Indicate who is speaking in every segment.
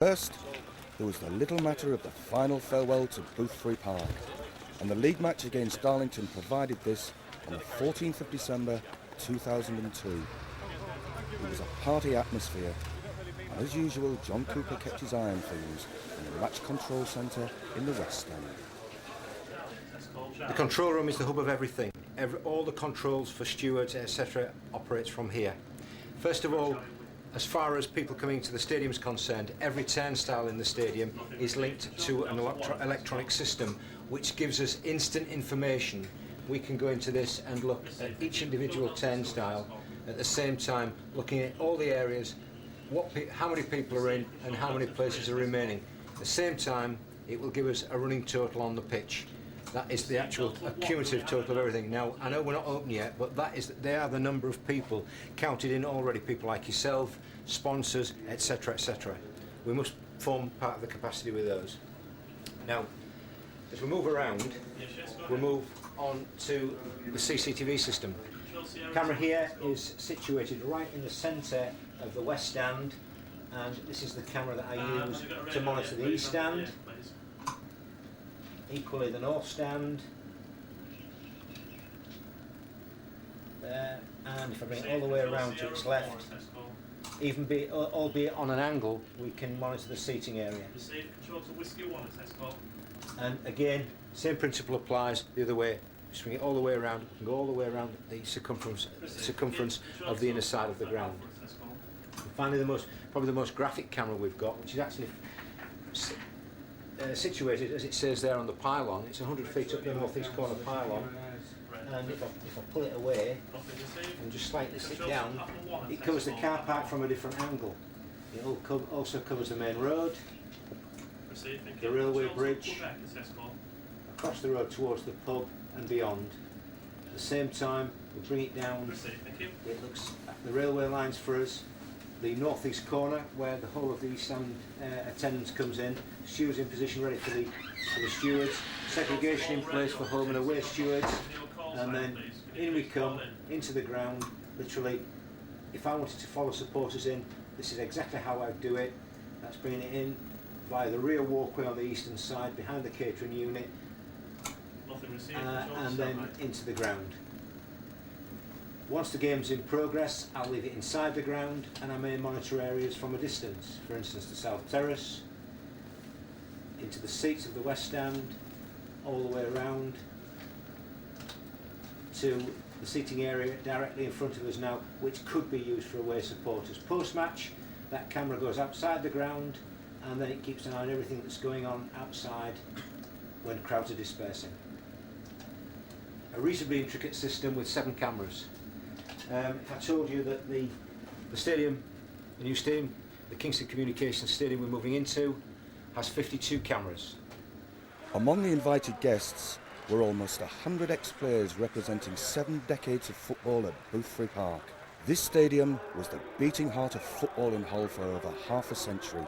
Speaker 1: First, there was the little matter of the final farewell to Boothferry Park, and the league match against Darlington provided this on the 14th of December 2002. It was a party atmosphere, and as usual, John Cooper kept his eye on things in the match control centre in the West End.
Speaker 2: The control room is the hub of everything. All the controls for stewards, etc. operates from here. First of all, as far as people coming to the stadium is concerned, every turnstile in the stadium is linked to an electronic system which gives us instant information. We can go into this and look at each individual turnstile at the same time, looking at all the areas, how many people are in and how many places are remaining. At the same time, it will give us a running total on the pitch. That is the actual cumulative total of everything. Now, I know we're not open yet, but they are the number of people counted in already, people like yourself, sponsors, etc., etc. We must form part of the capacity with those. Now, as we move around, we'll move on to the CCTV system. The camera here is situated right in the centre of the West Stand, and this is the camera that I use to monitor the East Stand. Equally the North Stand, there, and if I bring it all the way around to its left, albeit on an angle, we can monitor the seating area. And again, same principle applies the other way. Just bring it all the way around, and go all the way around the circumference of the inner side of the ground. And finally, probably the most graphic camera we've got, which is actually situated, as it says there, on the pylon. It's 100 feet up the northeast corner pylon, and if I pull it away and just slightly sit down, it covers the car park from a different angle. It also covers the main road, the railway bridge, across the road towards the pub and beyond. At the same time, we bring it down, it looks at the railway lines for us, the northeast corner where the whole of the East Stand attendance comes in, stewards in position ready for the stewards, segregation in place for home and away stewards, and then in we come into the ground. Literally, if I wanted to follow supporters in, this is exactly how I do it. That's bringing it in via the rear walkway on the eastern side behind the catering unit, and then into the ground. Once the game's in progress, I'll leave it inside the ground, and I may monitor areas from a distance. For instance, the South Terrace, into the seats of the West Stand, all the way around to the seating area directly in front of us now, which could be used for away supporters. Post-match, that camera goes outside the ground, and then it keeps an eye on everything that's going on outside when crowds are dispersing. A reasonably intricate system with 7 cameras. If I told you that the new stadium, the Kingston Communications Stadium we're moving into, has 52 cameras.
Speaker 1: Among the invited guests were almost 100 ex-players representing 7 decades of football at Boothferry Park. This stadium was the beating heart of football in Hull for over half a century,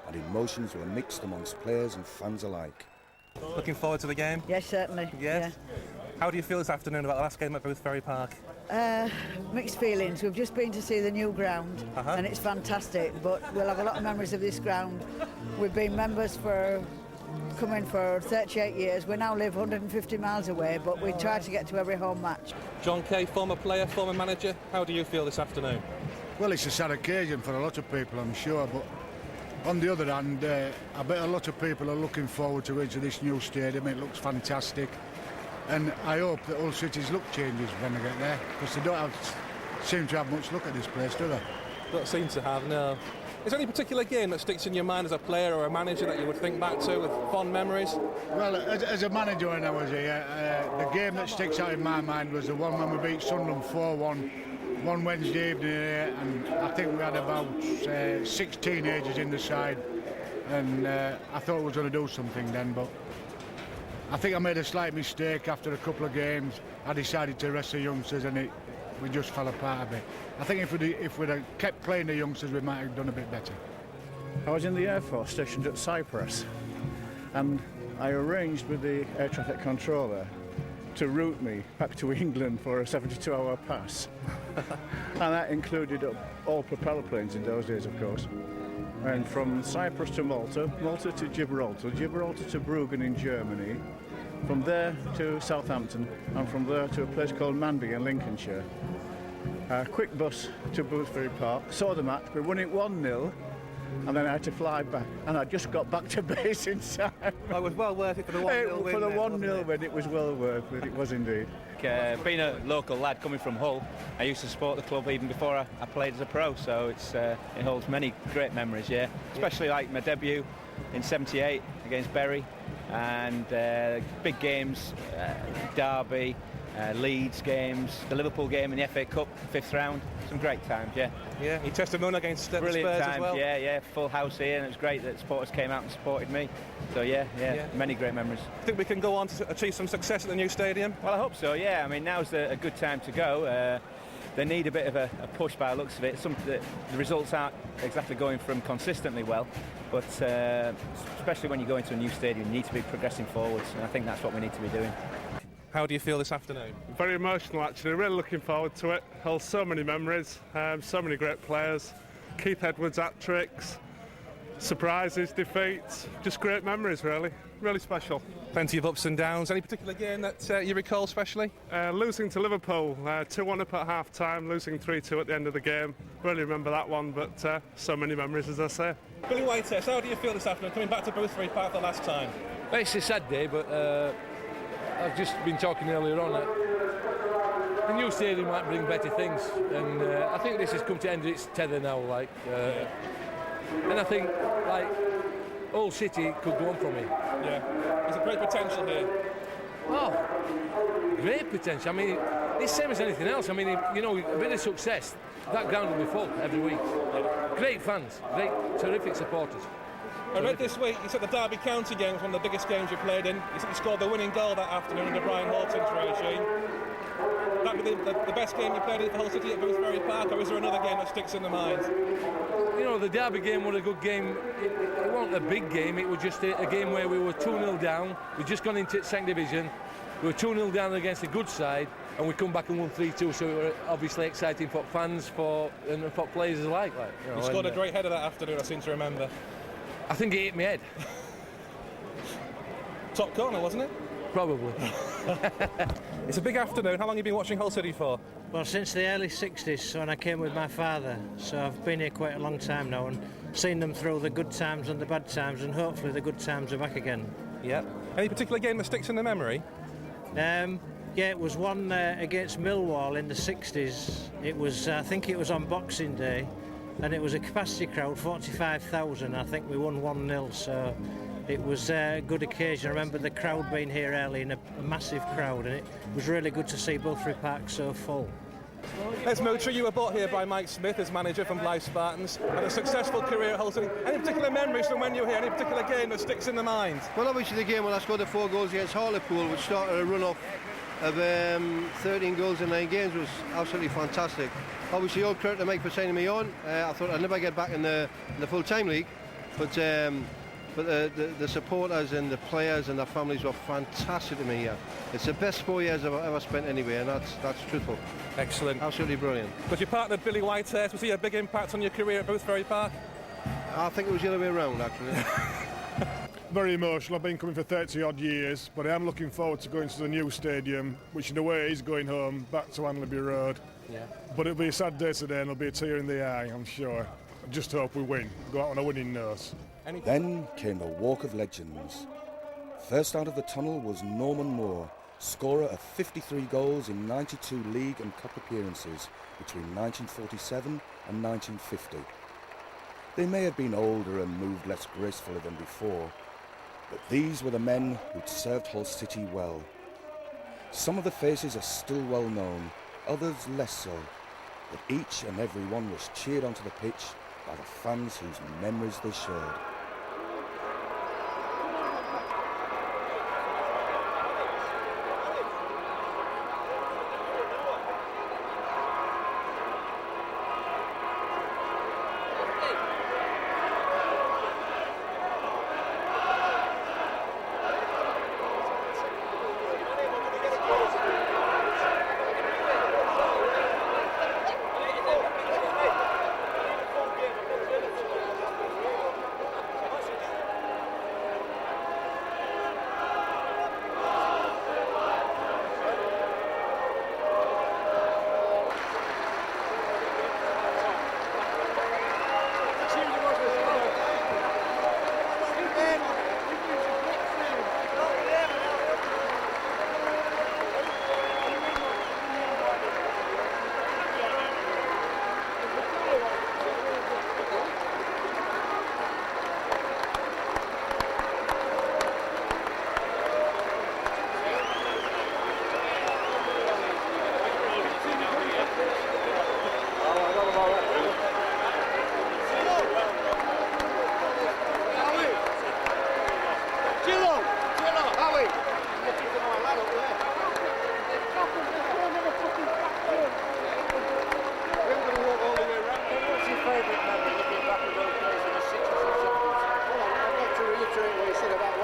Speaker 1: and emotions were mixed amongst players and fans alike.
Speaker 3: Looking forward to the game?
Speaker 4: Yes, certainly.
Speaker 3: Yes? Yeah. How do you feel this afternoon about the last game at Boothferry Park?
Speaker 4: Mixed feelings. We've just been to see the new ground, and it's fantastic, but we'll have a lot of memories of this ground. We've been members coming for 38 years. We now live 150 miles away, but we try to get to every home match.
Speaker 3: John Kay, former player, former manager, how do you feel this afternoon?
Speaker 5: Well, it's a sad occasion for a lot of people, I'm sure, but on the other hand, I bet a lot of people are looking forward to going to this new stadium. It looks fantastic. And I hope that Hull City's look changes when they get there, because they don't seem to have much look at this place, do they?
Speaker 3: Don't seem to have, no. Is there any particular game that sticks in your mind as a player or a manager that you would think back to with fond memories?
Speaker 5: Well, as a manager when I was here, the game that sticks out in my mind was the one when we beat Sunderland 4-1 one Wednesday evening here, and I think we had about 6 teenagers in the side, and I thought we was going to do something then, but I think I made a slight mistake after a couple of games. I decided to rest the youngsters, and we just fell apart a bit. I think if we'd have kept playing the youngsters, we might have done a bit better.
Speaker 6: I was in the Air Force stationed at Cyprus, and I arranged with the air traffic controller to route me back to England for a 72-hour pass. And that included all propeller planes in those days, of course. and from Cyprus to Malta, Malta to Gibraltar, Gibraltar to Bruggen in Germany, from there to Southampton, and from there to a place called Manby in Lincolnshire. Quick bus to Boothferry Park, saw the match, we won it 1-0, and then I had to fly back, and I just got back to base in time.
Speaker 3: It was well worth it for the 1-0 win.
Speaker 6: For the
Speaker 3: then,
Speaker 6: 1-0 win, it was well worth it, it was indeed.
Speaker 7: Being a local lad coming from Hull, I used to support the club even before I played as a pro, so it holds many great memories, yeah. Especially like my debut in '78 against Bury, and big games, Derby, Leeds games, the Liverpool game in the FA Cup, 5th round. Some great times, yeah.
Speaker 3: Yeah, your testimonial against the
Speaker 7: Brilliant
Speaker 3: Spurs
Speaker 7: times,
Speaker 3: as well.
Speaker 7: yeah, full house here, and it was great that supporters came out and supported me. So yeah, many great memories.
Speaker 3: I think we can go on to achieve some success at the new stadium.
Speaker 7: Well, I hope so, yeah. I mean, now's a good time to go. They need a bit of a push by the looks of it. The results aren't exactly going from consistently well, but especially when you go into a new stadium, you need to be progressing forwards, and I think that's what we need to be doing.
Speaker 3: How do you feel this afternoon?
Speaker 8: Very emotional, actually. Really looking forward to it. Holds so many memories, so many great players. Keith Edwards hat-tricks, surprises, defeats, just great memories, really. Really special.
Speaker 3: Plenty of ups and downs. Any particular game that you recall especially?
Speaker 8: Losing to Liverpool, 2-1 up at half-time, losing 3-2 at the end of the game. Really remember that one, but so many memories, as I say.
Speaker 3: Billy Whitehurst, how do you feel this afternoon, coming back to Boothferry Park the last time?
Speaker 9: Well, it's a sad day, but I've just been talking earlier on that the new stadium might bring better things, and I think this has come to end its tether now, and I think Old City could go on from it.
Speaker 3: Yeah, there's a great potential here.
Speaker 9: Oh, great potential. I mean, it's the same as anything else. I mean, a bit of success, that ground will be full every week. Great fans, terrific supporters.
Speaker 3: I read this week, you said the Derby County game was one of the biggest games you played in. You said you scored the winning goal that afternoon under Brian Horton's regime. That be the best game you played in for Hull City at Boothferry Park, or is there another game that sticks in the mind?
Speaker 9: The Derby game was a good game. It wasn't a big game, it was just a game where we were 2-0 down. We'd just gone into second division. We were 2-0 down against a good side, and we come back and won 3-2, so it was obviously exciting for fans and for players alike.
Speaker 3: You scored a great header that afternoon, I seem to remember.
Speaker 9: I think it hit my head.
Speaker 3: Top corner, wasn't it?
Speaker 9: Probably.
Speaker 3: It's a big afternoon. How long have you been watching Hull City for?
Speaker 10: Well, since the early 60s, when I came with my father. So I've been here quite a long time now and seen them through the good times and the bad times, and hopefully the good times are back again.
Speaker 3: Yeah. Any particular game that sticks in the memory?
Speaker 10: Yeah, it was one against Millwall in the 60s. It was, I think it was on Boxing Day, and it was a capacity crowd, 45,000. I think we won 1-0, so it was a good occasion. I remember the crowd being here early in a massive crowd, and it was really good to see Boothferry Park so full.
Speaker 3: Les Moultrie, you were brought here by Mike Smith as manager from Blythe Spartans. Had a successful career at Hull City. Any particular memories from when you were here? Any particular game that sticks in the mind?
Speaker 11: Well, obviously the game when I scored the 4 goals against Hartlepool, which started a run-off of 13 goals in 9 games, was absolutely fantastic. Obviously, all credit to Mike for signing me on. I thought I'd never get back in the full-time league, but the supporters and the players and their families were fantastic to me here. It's the best 4 years I've ever spent anywhere, and that's truthful.
Speaker 3: Excellent.
Speaker 11: Absolutely brilliant.
Speaker 3: But you partnered Billy Whitehurst. Was he a big impact on your career at Boothferry Park?
Speaker 11: I think it was the other way around, actually.
Speaker 8: Very emotional. I've been coming for 30 odd years, but I am looking forward to going to the new stadium, which in a way is going home, back to Anlaby Road.
Speaker 3: Yeah.
Speaker 8: But it'll be a sad day today, and there'll be a tear in the eye, I'm sure. I just hope we win, go out on a winning note.
Speaker 1: Then came the Walk of Legends. First out of the tunnel was Norman Moore, scorer of 53 goals in 92 league and cup appearances between 1947 and 1950. They may have been older and moved less gracefully than before, but these were the men who'd served Hull City well. Some of the faces are still well known, others less so, but each and every one was cheered onto the pitch by the fans whose memories they shared.
Speaker 12: what you said about